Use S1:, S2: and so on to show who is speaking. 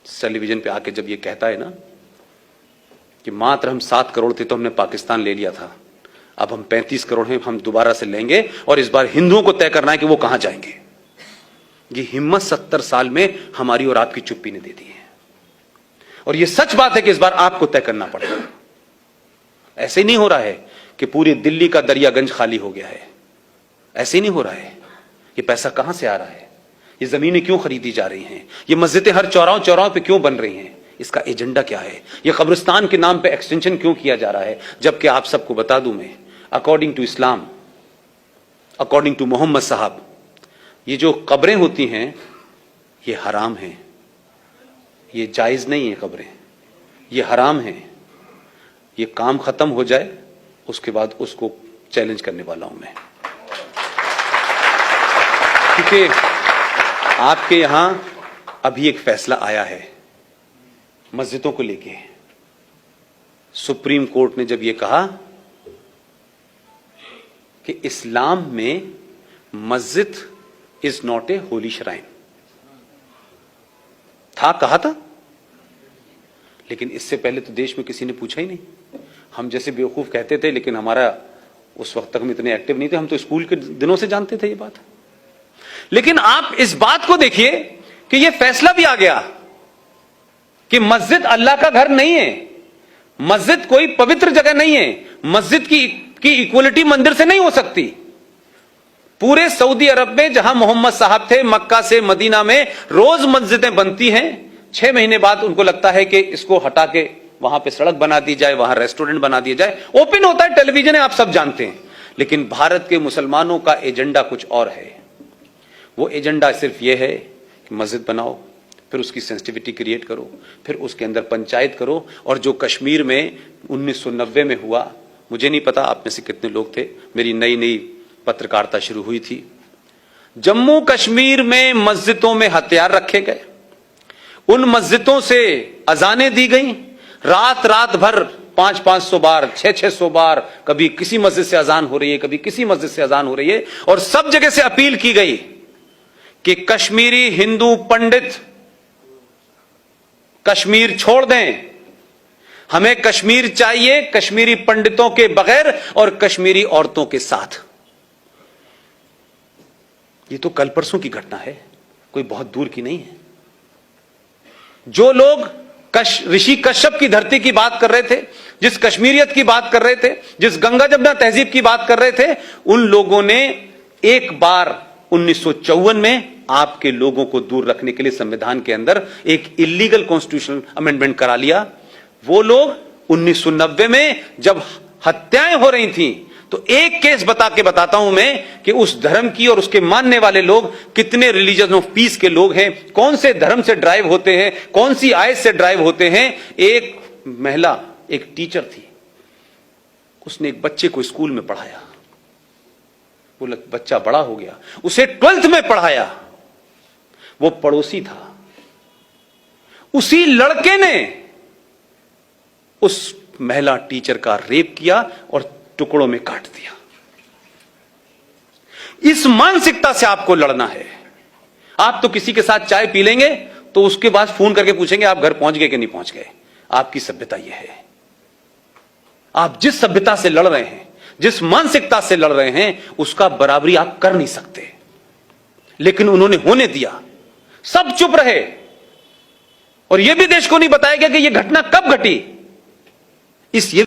S1: Television पे आके जब ये कहता है ना कि मात्र हम 7 करोड़ थे तो हमने पाकिस्तान ले लिया था, अब हम 35 करोड़ हैं, हम दोबारा से लेंगे और इस बार हिंदुओं को तय करना है कि वो कहां जाएंगे। ये हिम्मत 70 साल में हमारी और आपकी चुप्पी ने दे दी है। और ये सच बात है कि इस बार आपको तय करना पड़ेगा। ऐसे नहीं हो रहा है कि पूरी दिल्ली का दरियागंज खाली हो गया है, ऐसे नहीं हो रहा है। ये पैसा कहां से आ रहा है, ये जमीनें क्यों खरीदी जा रही हैं, ये मस्जिदें हर चौराहों पे क्यों बन रही हैं, इसका एजेंडा क्या है, ये कब्रिस्तान के नाम पे एक्सटेंशन क्यों किया जा रहा है। जबकि आप सबको बता दूं मैं, according to Islam, according to Muhammad साहब, ये जो कब्रें होती हैं ये हराम हैं, ये जायज नहीं है, कब्रें ये हराम हैं। ये काम खत्म हो जाए उसके बाद उसको चैलेंज करने वाला हूं मैं, क्योंकि आपके यहां अभी एक फैसला आया है मस्जिदों को लेके। सुप्रीम कोर्ट ने जब यह कहा कि इस्लाम में मस्जिद is not a Holi shrine, कहा था, लेकिन इससे पहले तो देश में किसी ने पूछा ही नहीं। हम जैसे बेवकूफ कहते थे, लेकिन हमारा उस वक्त तक हम इतने एक्टिव नहीं थे, हम तो स्कूल के दिनों से जानते थे ये बात। लेकिन आप इस बात को देखिए कि यह फैसला भी आ गया कि मस्जिद अल्लाह का घर नहीं है, मस्जिद कोई पवित्र जगह नहीं है, मस्जिद की इक्वलिटी मंदिर से नहीं हो सकती। पूरे सऊदी अरब में जहां मोहम्मद साहब थे, मक्का से मदीना में रोज मस्जिदें बनती हैं, 6 महीने बाद उनको लगता है कि इसको हटा के वहां पे सड़क बना दी जाए, वहां रेस्टोरेंट बना दिया जाए, ओपन होता है, टेलीविजन है, आप सब जानते हैं। लेकिन भारत के मुसलमानों का एजेंडा कुछ और है। वो एजेंडा सिर्फ ये है कि मस्जिद बनाओ, फिर उसकी सेंसिटिविटी क्रिएट करो, फिर उसके अंदर पंचायत करो। और जो कश्मीर में 1990 में हुआ, मुझे नहीं पता आप में से कितने लोग थे, मेरी नई नई पत्रकारिता शुरू हुई थी, जम्मू कश्मीर में मस्जिदों में हथियार रखे गए, उन मस्जिदों से अजानें दी गई, रात भर 500-500 बार, 600-600 बार, कभी किसी मस्जिद से अजान हो रही है, कभी किसी मस्जिद से अजान हो रही है। और सब जगह से अपील की गई कि कश्मीरी हिंदू पंडित कश्मीर छोड़ दें, हमें कश्मीर चाहिए कश्मीरी पंडितों के बगैर और कश्मीरी औरतों के साथ। ये तो कल परसों की घटना है, कोई बहुत दूर की नहीं है। जो लोग ऋषि कश्यप की धरती की बात कर रहे थे, जिस कश्मीरियत की बात कर रहे थे, जिस गंगा जमुना तहजीब की बात कर रहे थे, उन लोगों ने एक बार 1954 में आपके लोगों को दूर रखने के लिए संविधान के अंदर एक इलीगल कॉन्स्टिट्यूशनल अमेंडमेंट करा लिया। वो लोग 1990 में जब हत्याएं हो रही थी, तो एक केस बता के बताता हूं मैं कि उस धर्म की और उसके मानने वाले लोग कितने रिलीजन ऑफ पीस के लोग हैं, कौन से धर्म से ड्राइव होते हैं, कौन सी आयत से ड्राइव होते हैं। एक महिला, एक टीचर थी, उसने एक बच्चे को स्कूल में पढ़ाया, वो बच्चा बड़ा हो गया, उसे 12th में पढ़ाया, वो पड़ोसी था, उसी लड़के ने उस महिला टीचर का रेप किया और टुकड़ों में काट दिया। इस मानसिकता से आपको लड़ना है। आप तो किसी के साथ चाय पी लेंगे तो उसके बाद फोन करके पूछेंगे आप घर पहुंच गए कि नहीं पहुंच गए। आपकी सभ्यता यह है। आप जिस सभ्यता से लड़ रहे हैं, जिस मानसिकता से लड़ रहे हैं, उसका बराबरी आप कर नहीं सकते। लेकिन उन्होंने होने दिया, सब चुप रहे और यह भी देश को नहीं बताया गया कि यह घटना कब घटी। इस ये